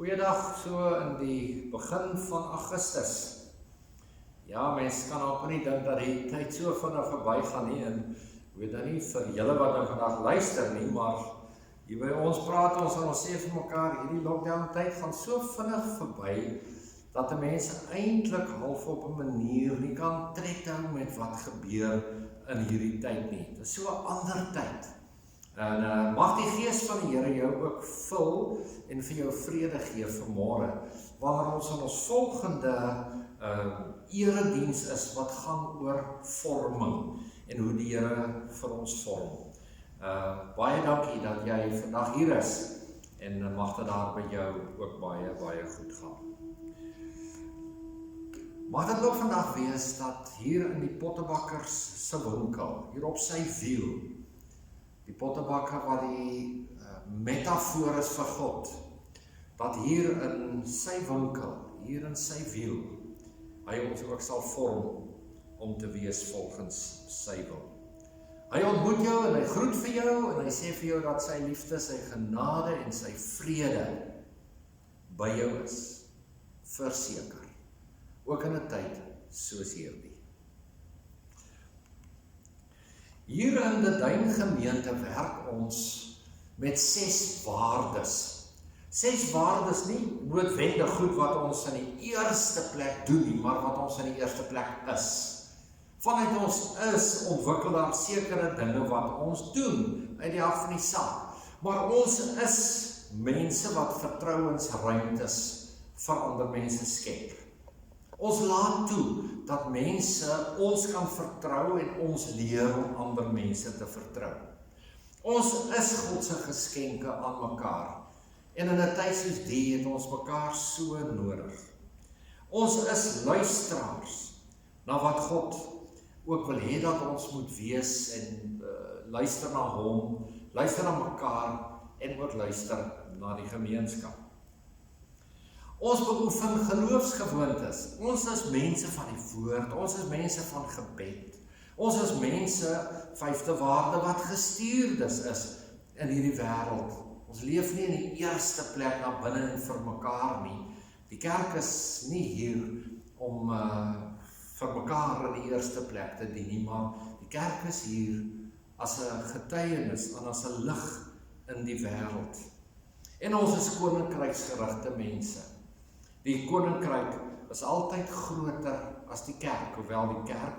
Goeiedag, so in die begin van Augustus. Ja, mens kan ook nie dink dat die tyd so vinnig verby gaan nie, en ek weet nou nie vir julle wat nou vandag luister nie, maar hier by ons praat ons en ons sê vir mekaar, hierdie lockdown tyd gaan so vinnig verby, dat die mense eintlik half op 'n manier nie kan tred hou met wat gebeur in hierdie tyd nie. Dit is so 'n ander tyd. En mag die Gees van die Here jou ook vul en vir jou vrede gee vanmôre, wanneer ons in ons volgende erediens is wat gaan oor vorming en hoe die Here vir ons vorm. Baie dankie dat jy vandag hier is en mag dit daar by jou ook baie, baie goed gaan. Mag dit ook vandag wees dat hier in die pottebakkers se winkel, hier op sy wiel, die pottebakker wat die metafoor is vir God, dat hier in sy winkel, hier in sy wiel, hy ons ook sal vorm om te wees volgens sy wil. Hy ontmoet jou en hy groet vir jou en hy sê vir jou dat sy liefde, sy genade en sy vrede by jou is, verseker, ook in 'n tyd soos hierdie. Hier in die Duin gemeente werk ons met 6 waardes. 6 waardes nie noodwendig goed wat ons in die eerste plek doen nie, maar wat ons in die eerste plek is. Vanuit ons is ontwikkel daar sekere dinge wat ons doen uit die hart van die saak. Maar ons is mense wat vertrouensruimtes vir ander mense skep. Ons laat toe dat mense ons kan vertrou en ons leer om ander mense te vertrou. Ons is God se geskenke aan mekaar. En in 'n tyd soos die het ons mekaar so nodig. Ons is luisteraars na wat God ook wil hê dat ons moet wees en luister na hom, luister na mekaar en ook luister na die gemeenskap. Ons beoefen geloofsgewoontes. Ons is mense van die woord, ons is mense van gebed. Ons is mense, 5de waarde, wat gestuurdes is in hierdie wêreld. Ons leef nie in die eerste plek na binne en vir mekaar nie. Die kerk is nie hier om vir mekaar in die eerste plek te dien nie, maar die kerk is hier as 'n getuienis en as 'n lig in die wêreld. En ons is koninkryksgerigte mense. Die koninkryk is altyd groter as die kerk, hoewel die kerk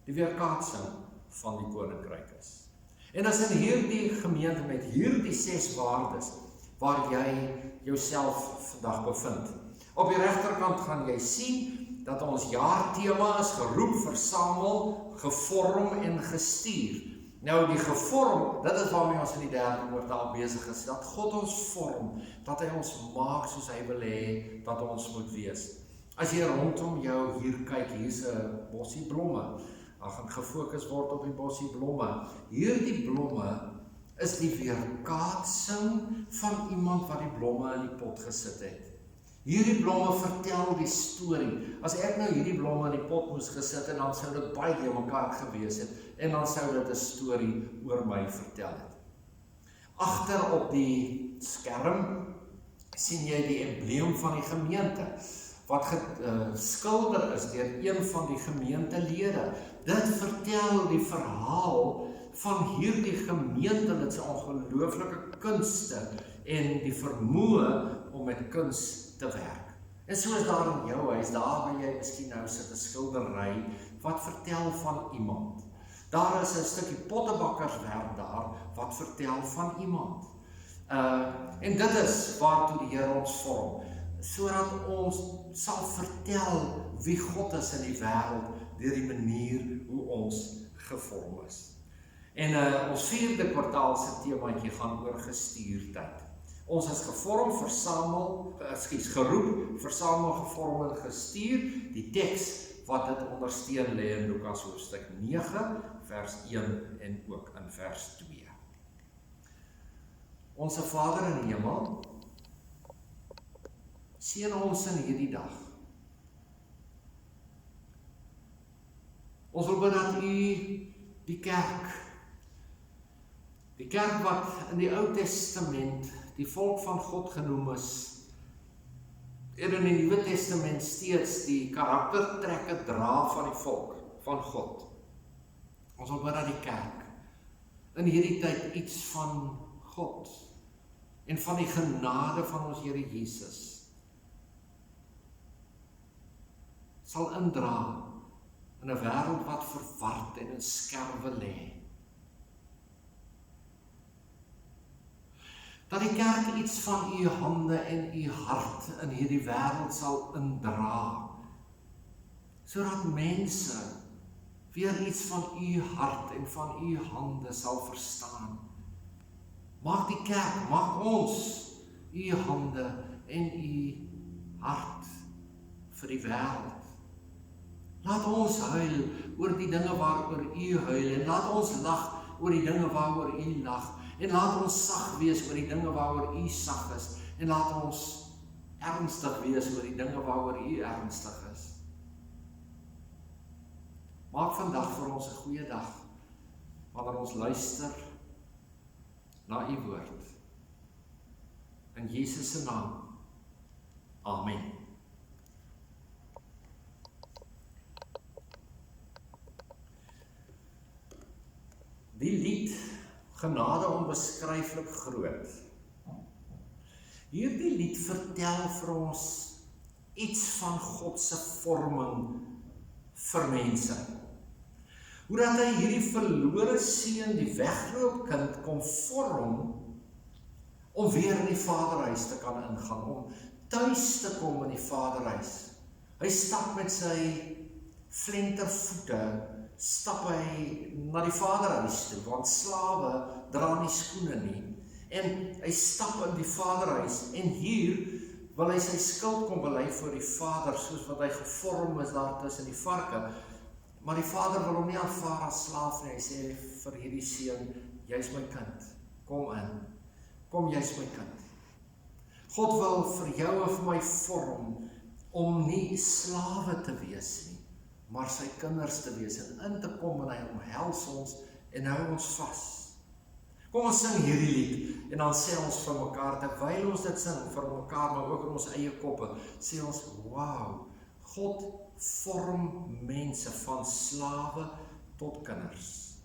die weerkaatsing van die koninkryk is. En as in hierdie gemeente met hierdie 6 waardes waar jy jouself vandag bevind. Op die regterkant gaan jy sien dat ons jaartema is geroep, versamel, gevorm en gestuur. Nou die gevorm, dit is waarmee ons in die 3de kwartaal besig is, dat God ons vorm, dat hy ons maak soos hy wil hê dat ons moet wees. As jy rondom jou hier kyk, hier's 'n bossie blomme. Daar gaan gefokus word op die bossie blomme. Hierdie blomme is die weerkaatsing van iemand wat die blomme in die pot gesit het. Hierdie blomme vertel die storie. As ek nou hierdie blomme in die pot moes gesit en dan sou dit baie te mekaar gewees het en dan sou dit 'n storie oor my vertel het. Agter op die skerm sien jy die embleem van die gemeente wat geskilder is deur een van die gemeentelede. Dit vertel die verhaal van hierdie gemeente, dit se ongelooflike kunste en die vermoë om met kuns te werk. En so is daar in jou huis, daar waar jy miskien nou sit, 'n skildery wat vertel van iemand Daar is 'n stukkie pottebakkerswerk daar, wat vertel van iemand. En dit is waartoe die Here ons vorm, sodat ons sal vertel wie God is in die wêreld, deur die manier hoe ons gevorm is. En ons 4de kwartaal se temaatjie gaan oor gestuurdheid. Ons is gevorm, geroep, versamel, gevorm en gestuur. Die teks wat dit ondersteun lê in Lukas hoofstuk 9, vers 1 en ook in vers 2. Onse Vader in die hemel, seën ons in hierdie dag. Ons wil bid dat U die kerk wat in die Ou Testament die volk van God genoem is, en in die Nuwe Testament steeds die karaktertrekke dra van die volk van God. Ons wil bid dat die kerk in hierdie tyd iets van God en van die genade van ons Here Jesus sal indra in 'n wêreld wat verward en in skerwe lê. Dat die kerk iets van U hande en U hart in hierdie wêreld sal indra, sodat mense weer iets van U hart en van U hande sal verstaan. Maak die kerk, maak ons U hande en U hart vir die wêreld. Laat ons huil oor die dinge waaroor U huil, en laat ons lag oor die dinge waaroor U lag, en laat ons sag wees oor die dinge waaroor U sag is, en laat ons ernstig wees oor die dinge waaroor U ernstig is. Maak vandag vir ons 'n goeie dag, wanneer ons luister na U woord. In Jesus se naam. Amen. Die lied, Genade onbeskryflik groot. Hierdie lied vertel vir ons iets van God se vorming vir mense. Hoe dat hy hierdie verlore seun, die wegloopkind, kom vorm om weer in die Vaderhuis te kan ingaan, om tuis te kom in die Vaderhuis. Hy stap met sy flentervoete, stap hy na die Vaderhuis toe, want slawe dra nie skoene nie. En hy stap in die Vaderhuis, en hier wil hy sy skuld kom bely voor die Vader, soos wat hy gevorm is daar tussen die varke. Maar die Vader wil hom nie aanvaar as slaaf nie. Hy sê vir hierdie seun, jy's my kind, kom in, kom jy's my kind. God wil vir jou en vir my vorm, om nie slawe te wees nie, maar sy kinders te wees, en in te kom, en hy omhels ons, en hou ons vas. Kom ons sing hierdie lied, en dan sê ons vir mekaar, terwyl ons dit sing, vir mekaar, maar ook in ons eie koppe, sê ons, wow, God vorm mense van slawe tot kinders.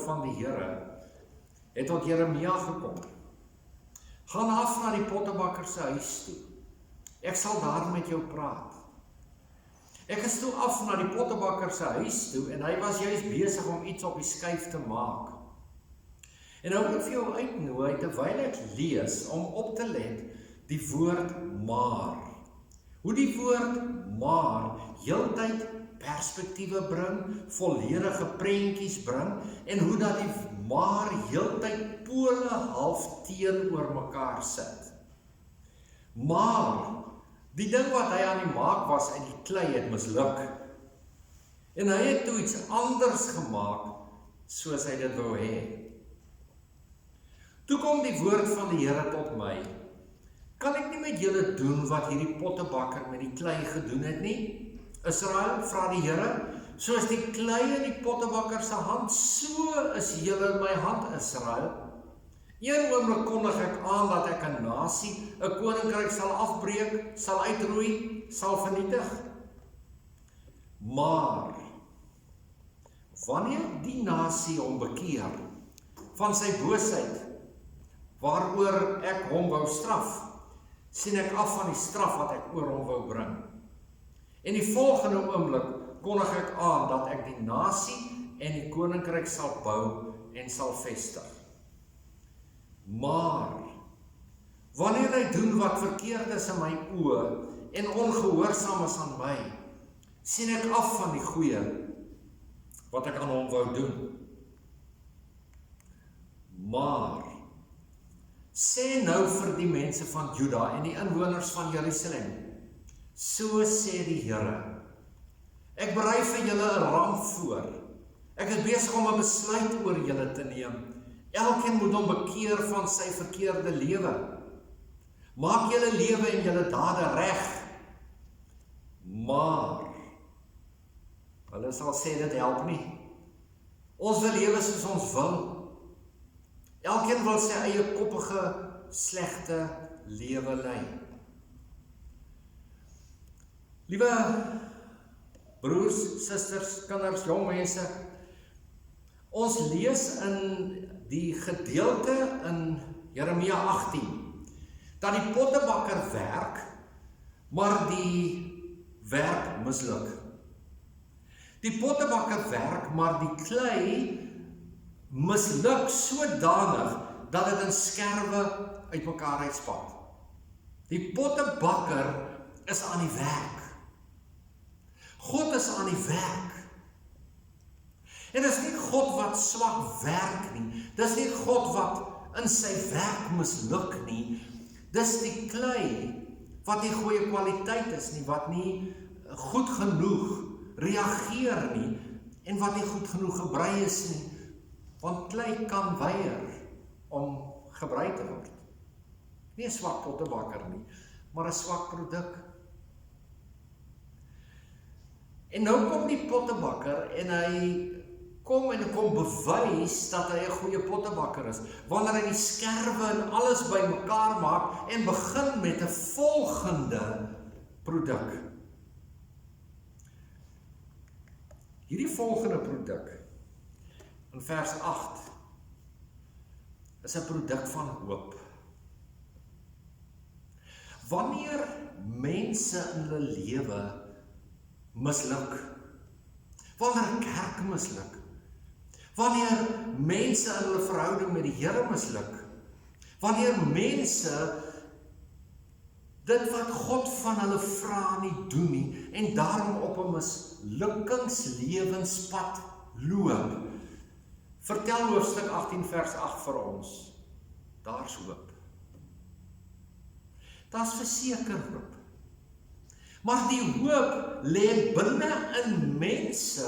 van die Here het tot Jeremia gekom. Gaan af na die pottebakker se huis toe. Ek sal daar met jou praat. Ek is toe af na die pottebakker se huis toe en hy was juist besig om iets op die skyf te maak. En nou wil ek vir jou uitnooi terwyl ek lees om op te let die woord maar. Hoe die woord maar heeltyd perspektiewe bring, volledige prentjies bring en hoe dat die maar heeltyd pole half teenoor mekaar sit. Maar die ding wat hy aan die maak was uit die klei het misluk. En hy het toe iets anders gemaak soos hy dit wou hê. Toe kom die woord van die Here tot my. Kan ek nie met julle doen wat hierdie pottebakker met die klei gedoen het nie? Israel, vra die Here, soos die klei in die pottebakker se hand, so is julle in my hand, Israel. Een oomblik kondig ek aan dat ek 'n nasie, 'n koninkryk sal afbreek, sal uitroei, sal vernietig. Maar wanneer die nasie hom bekeer van sy boosheid, waaroor ek hom wou straf, sien ek af van die straf wat ek oor hom wou bring. En die volgende oomblik kondig ek aan dat ek die nasie en die koninkryk sal bou en sal vestig. Maar wanneer hy doen wat verkeerd is in my oë en ongehoorsaam is aan my, sien ek af van die goeie wat ek aan hom wou doen. Maar sê nou vir die mense van Juda en die inwoners van Jerusalem, so sê die Here, ek berei vir julle 'n ram voor. Ek is besig om 'n besluit oor julle te neem. Elkeen moet hom bekeer van sy verkeerde lewe. Maak julle lewe en julle dade reg. Maar hulle sal sê dit help nie. Ons wil lewe soos ons wil. Elkeen wil sy eie koppige, slegte lewe lei. Liewe broers, susters, kinders, jong mense, ons lees in die gedeelte in Jeremia 18, dat die pottebakker werk, maar die werk misluk. Die pottebakker werk, maar die klei misluk sodanig dat dit in skerwe uitmekaar uitspat. Die pottebakker is aan die werk. God is aan die werk. En dit is nie God wat swak werk nie. Dis nie God wat in sy werk misluk nie. Dis die klei wat nie goeie kwaliteit is nie, wat nie goed genoeg reageer nie en wat nie goed genoeg gebrei is nie. Want klei kan weier om gebrei te word. Nie 'n swak pottebakker nie, maar 'n swak produk. En nou kom die pottebakker en hy kom bewys dat hy 'n goeie pottebakker is. Wanneer hy die skerwe en alles bymekaar maak en begin met 'n volgende produk. Hierdie volgende produk in vers 8 is 'n produk van hoop. Wanneer mense in hulle lewe misluk, wanneer 'n kerk misluk, wanneer mense in hulle verhouding met die Here misluk, wanneer mense dit wat God van hulle vra nie doen nie en daarom op 'n mislukkingslewenspad loop, vertel hoofstuk 18 vers 8 vir ons, daar's hoop. Daar's verseker hoop. Maar die hoop lê binne in mense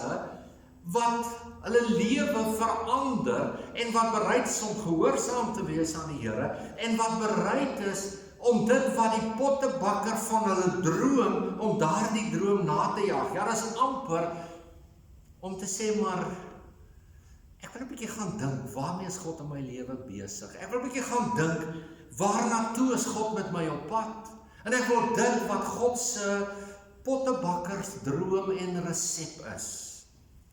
wat hulle lewe verander en wat bereid is om gehoorsaam te wees aan die Here en wat bereid is om dit wat die pottebakker van hulle droom, om daardie droom na te jaag. Ja, dit is amper om te sê, maar ek wil 'n bietjie gaan dink, waarmee is God in my lewe besig? Ek wil 'n bietjie gaan dink, waarna is God met my op pad? En ek wil dit wat God se pottebakkersdroom en resep is.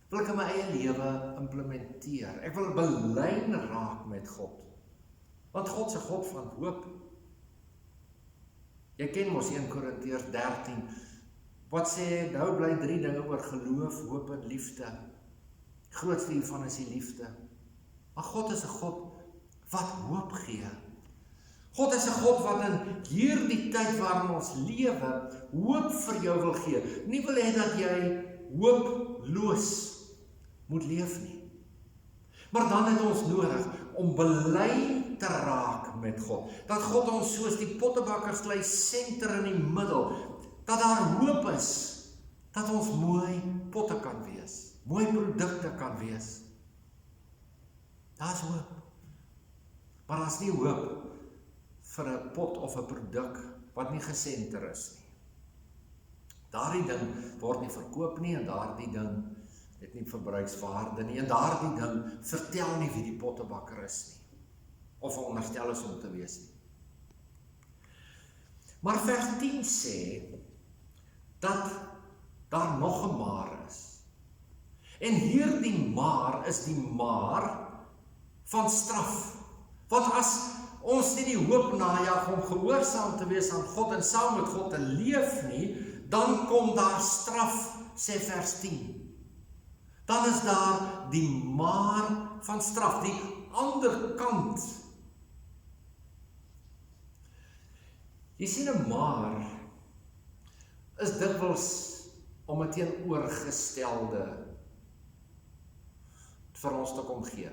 Wil ek in my eie lewe implementeer. Ek wil belyn raak met God. Want God is 'n God van hoop. Jy ken mos 1 Korintiërs 13, wat sê, nou bly 3 dinge oor geloof, hoop en liefde. Die grootste hiervan is die liefde. Maar God is 'n God wat hoop gee. God is 'n God wat in hierdie tyd waarin ons lewe, hoop vir jou wil gee. Nie wil hê dat jy hooploos moet leef nie. Maar dan het ons nodig om belyn te raak met God. Dat God ons soos die pottebakkersklei senter in die middel, dat daar hoop is, dat ons mooi potte kan wees, mooi produkte kan wees. Daar is hoop. Maar daar is nie hoop vir 'n pot of 'n produk wat nie gesenter is nie. Daardie ding word nie verkoop nie, en daardie ding het nie verbruikswaarde nie, en daardie ding vertel nie wie die pottebakker is nie, of veronderstel is om te wees nie. Maar vers 10 sê, dat daar nog 'n maar is. En hierdie maar is die maar van straf. Want as ons nie die hoop najag om gehoorsaam te wees aan God en saam met God te leef nie, dan kom daar straf, sê vers 10. Dan is daar die maar van straf, die ander kant. Jy sien, 'n maar is dikwels om 'n teenoorgestelde vir ons te kom gee.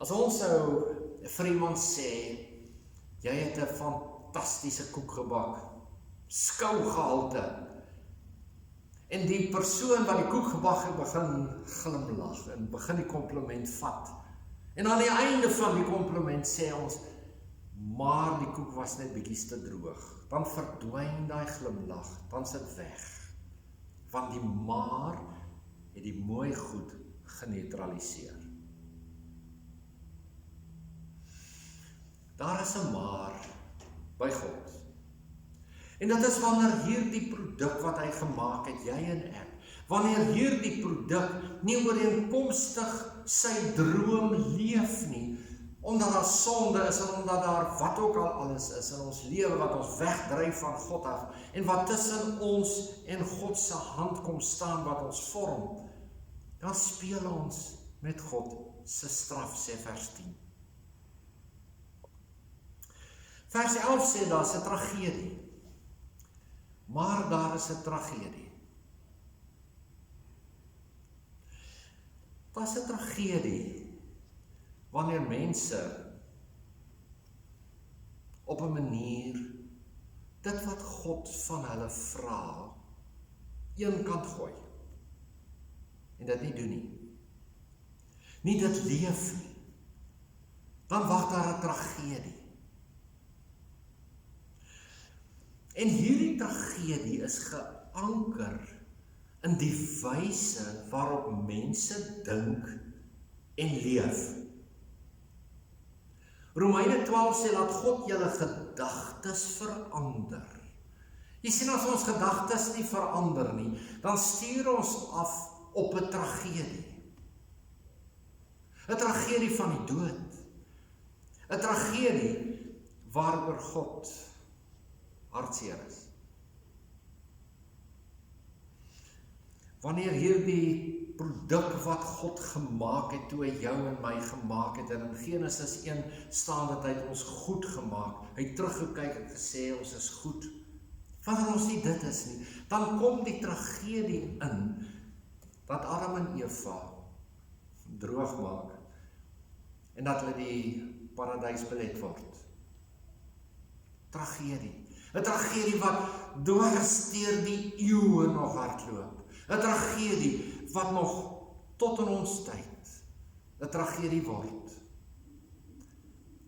As ons sou vir iemand sê, jy het 'n fantastiese koek gebak, skougehalte, en die persoon wat die koek gebak het begin glimlag en begin die kompliment vat. En aan die einde van die kompliment sê ons, maar die koek was net bietjies te droog. Dan verdwyn daai glimlag, dan sit weg. Want die maar het die mooi goed geneutraliseer. Daar is 'n maar by God. En dit is wanneer hierdie produk wat hy gemaak het, jy en ek, wanneer hierdie produk nie ooreenkomstig sy droom leef nie, omdat daar sonde is en omdat daar wat ook al alles is in ons lewe wat ons wegdryf van God af en wat tussen ons en God se hand kom staan wat ons vorm, dan speel ons met God se straf, sê vers 10. Vers 11 sê, daar is 'n tragedie. Maar daar is 'n tragedie. Daar is 'n tragedie wanneer mense op 'n manier dit wat God van hulle vra, een kant gooi en dit nie doen nie. Nie dit leef nie. Dan wag daar 'n tragedie. En hierdie tragedie is geanker in die wyse waarop mense dink en leef. Romeine 12 sê, laat God julle gedagtes verander. Jy sien, as ons gedagtes nie verander nie, dan stuur ons af op 'n tragedie. 'n Tragedie van die dood. 'n Tragedie waaroor God hartseer is. Wanneer hierdie produk wat God gemaak het, toe hy jou en my gemaak het, en in Genesis 1 staan dat hy ons goed gemaak, hy het teruggekyk en gesê, ons is goed. Wanneer ons nie dit is nie, dan kom die tragedie in, dat Adam en Eva droog maak, en dat hulle die paradys belet word. Tragedie. 'n Tragedie wat dwars deur die eeue nog hardloop. 'n Tragedie wat nog tot in ons tyd 'n tragedie word.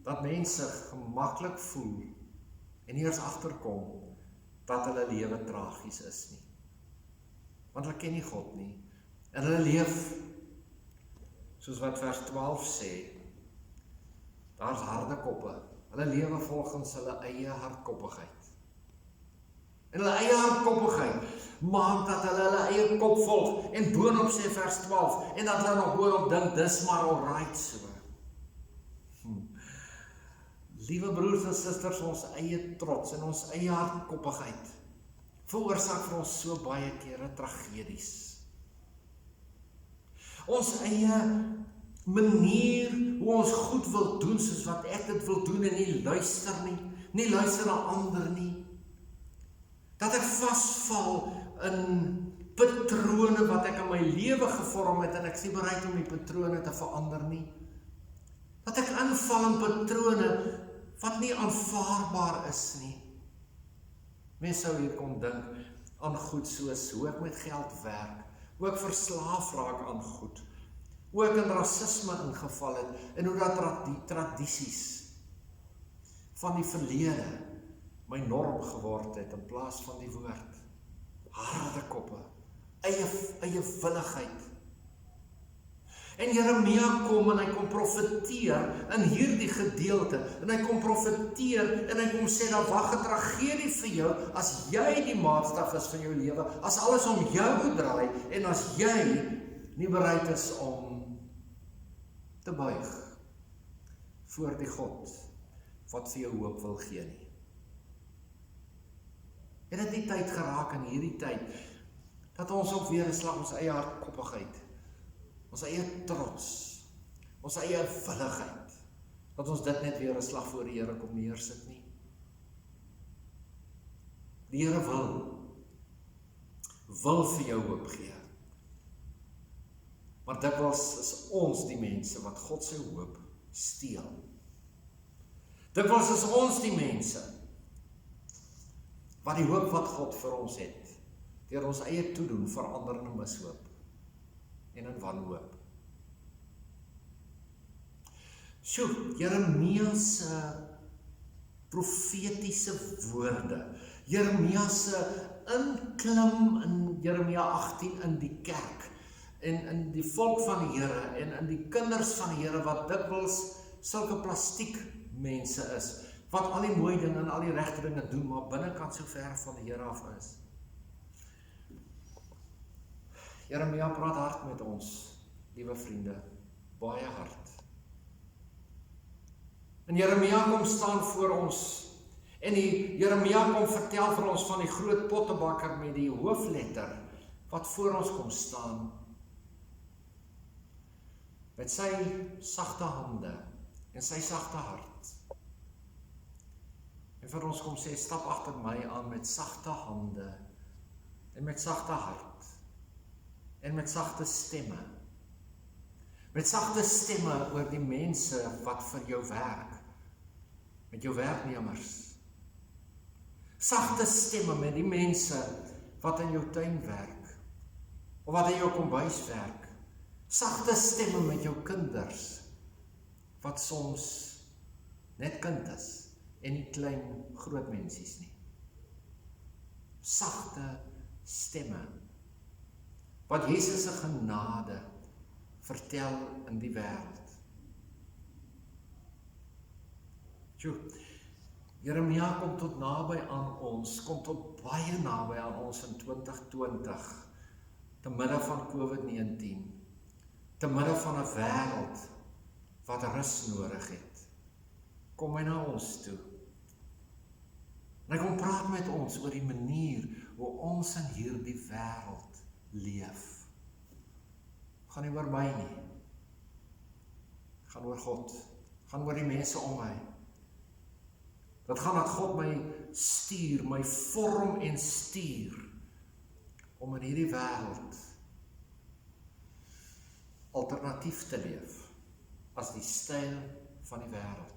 Dat mense gemaklik voel en eers agterkom dat hulle lewe tragies is nie. Want hulle ken nie God nie. En hulle leef, soos wat vers 12 sê, daar's harde koppe. Hulle lewe volgens hulle eie hardkoppigheid. En hulle eie hardkoppigheid maak dat hulle eie kop volg, en boonop sê vers 12, en dat hulle nog boonop dink, dis maar alright so. Liewe broers en susters, ons eie trots en ons eie hardkoppigheid veroorsaak vir ons so baie kere tragedies. Ons eie manier hoe ons goed wil doen, soos wat ek dit wil doen, en nie luister na ander nie. Dat ek vasval in patrone wat ek in my lewe gevorm het, en ek is nie bereid om die patrone te verander nie. Dat ek inval in patrone wat nie aanvaarbaar is nie. Mens sou hier kon dink aan goed soos hoe ek met geld werk, hoe ek verslaaf raak aan goed, hoe ek in rasisme ingeval het, en hoe dat die tradisies van die verlede my norm geword het, in plaas van die woord. Harde koppe, eie willigheid. En Jeremia kom en hy kom profeteer in hierdie gedeelte, en hy kom profeteer, en hy kom sê, daar wag 'n tragedie vir jou, as jy die maatstaf is van jou lewe, as alles om jou draai, en as jy nie bereid is om te buig voor die God, wat vir jou hoop wil gee nie. Het dit nie tyd geraak in hierdie tyd, dat ons ook weer 'n slag ons eie hardkoppigheid, ons eie trots, ons eie willigheid, dat ons dit net weer 'n slag voor die Here kom neersit nie. Die Here wil vir jou hoop gee. Maar dikwels is ons die mense wat God se hoop steel. Dikwels is ons die mense wat die hoop wat God vir ons het, deur ons eie toedoen verander in mishoop en in wanhoop. Jeremia se profetiese woorde, Jeremia se inklim in Jeremia 18 in die kerk, en in die volk van die Here, en in die kinders van die Here, wat dikwels sulke plastiek mense is, wat al die mooi dinge en al die regte dinge doen, maar binnekant so ver van die Here af is. Jeremia praat hard met ons, liewe vriende, baie hard. En Jeremia kom staan voor ons, en Jeremia kom vertel vir ons van die groot pottebakker met die hoofletter, wat voor ons kom staan, met sy sagte hande, en sy sagte hart. En vir ons kom sê, stap agter my aan met sagte hande, en met sagte hart, en met sagte stemme. Met sagte stemme oor die mense wat vir jou werk, met jou werknemers. Sagte stemme met die mense wat in jou tuin werk, of wat in jou kombuis werk. Sagte stemme met jou kinders, wat soms net kind is, en nie klein groot mensies nie. Sagte stemme, wat Jesus se genade vertel in die wêreld. Jeremia kom tot naby aan ons, kom tot baie naby aan ons in 2020, te midde van COVID-19, te midde van 'n wêreld wat rus nodig het. Kom hy na ons toe. En hy kom praat met ons oor die manier hoe ons in hierdie wêreld leef. Gaan nie oor my nie. Gaan oor God. Gaan oor die mense om my. Dit gaan dat God my stuur, my vorm en stuur, om in hierdie wêreld alternatief te leef, as die styl van die wêreld.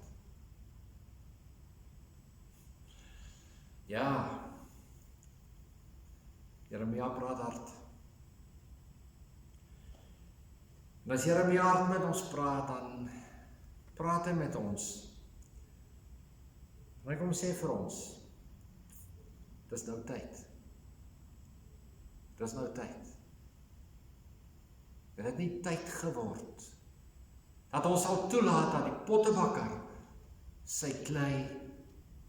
Ja, Jeremia praat hard. En as Jeremia hard met ons praat, dan praat hy met ons. En hy kom sê vir ons, dis nou tyd. Dis nou tyd. Het het nie tyd geword, dat ons sal toelaat dat die pottebakker sy klei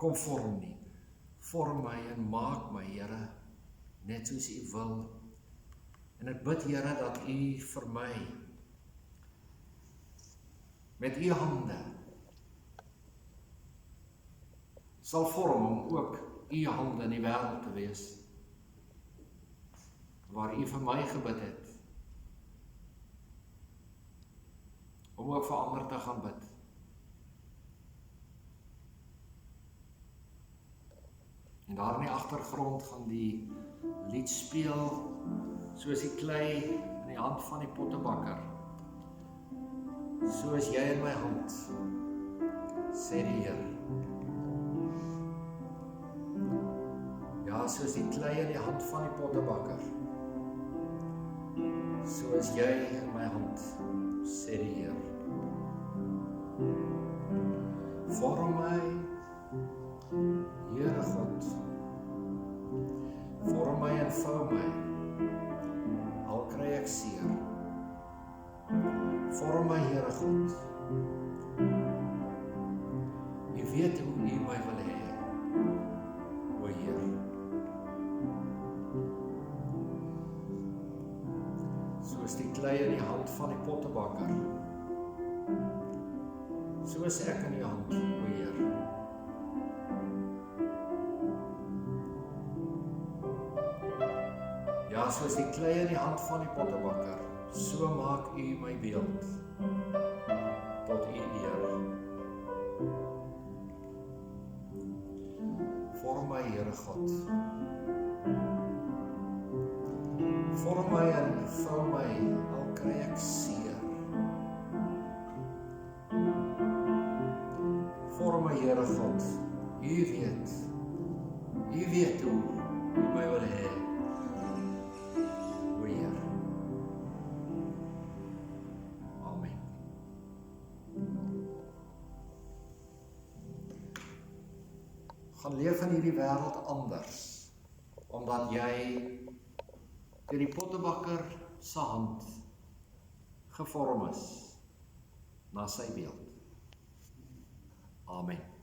kom vorm nie, vorm my en maak my, Here, net soos U wil. En ek bid, Here, dat U vir my met U hande sal vorm om ook U hande in die wêreld te wees, waar U vir my gebid het, om ook vir ander te gaan bid. En daar in die agtergrond gaan die lied speel, soos die klei in die hand van die pottebakker. So is jy in my hand, sê die Heer. Ja, soos die klei in die hand van die pottebakker. So is jy in my hand, sê die Heer. Vorm my, Here God. Vorm my en vou my, al kry ek seer. Vorm my, Here God. U weet hoe U my wil hê, o Heer. Soos die klei in die hand van die pottebakker, so is ek in U hand, o Heer. Ja, soos die klei in die hand van die pottebakker, so maak U my beeld tot U eer. Vorm my, Here God. Vorm my en vou my, al kry ek seer. Vorm my, Here God. U weet hoe U my wil hê. Gaan leef in hierdie wêreld anders, omdat jy deur die pottebakker se hand gevorm is na sy beeld. Amen.